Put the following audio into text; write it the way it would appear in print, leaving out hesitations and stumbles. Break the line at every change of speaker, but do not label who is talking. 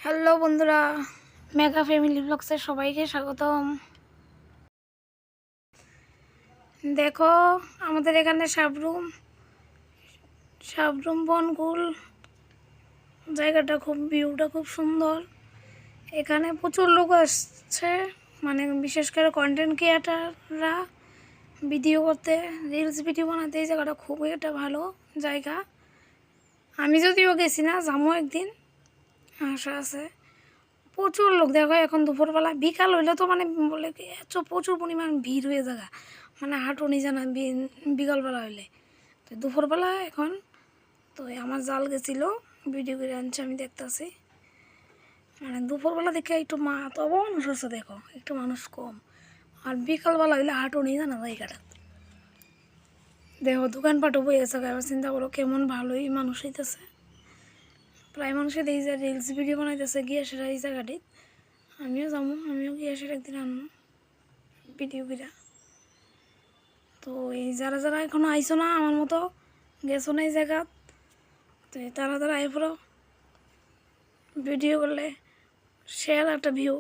Hello বন্ধুরা, mega family ব্লগসে সবাইকে স্বাগতম। দেখো আমাদের এখানে সাবরুম বনকুল জায়গাটা ভিউটা খুব সুন্দর। এখানে প্রচুর লোক আসছে, মানে বিশেষ করে কন্টেন্ট ক্রিয়েটাররা ভিডিও করতে, রিলস ভিডিও বানাতে। এই জায়গাটা খুবই একটা ভালো জায়গা। আমি যদিও গেছি না, যাবো একদিন, আশা আছে। প্রচুর লোক দেখো, এখন দুপুরবেলা বিকাল হইলে তো মানে বলে কি এত প্রচুর পরিমাণ ভিড় হয়ে যায়, মানে হাঁটু নিয়ে না বিকালবেলা হইলে। তো দুপুরবেলা এখন তো আমার জাল গেছিলো, ভিডিও করে আনছে, আমি দেখতেছি। মানে দুপুরবেলা দেখে একটু তবু মানুষ আছে, দেখো একটু মানুষ কম। আর বিকালবেলা হইলে হাঁটু নিয়ে জানা জায়গাটা দেখো, দোকানপাটও বই গেছে। এবার চিন্তা করো কেমন ভালোই মানুষ হইতেছে। প্রায় মানুষের এই যে রিলস ভিডিও বানাইতেছে গিয়ে সেটা এই জায়গাটি। আমিও যাবো, আমিও গিয়ে সেটা একদিন আনবো ভিডিও করে। তো এই যারা যারা এখনো আইসো না, আমার মতো গেছো না এই জায়গা, তো তারা আই পড়ো। ভিডিও করলে শেয়ার একটা ভিউ।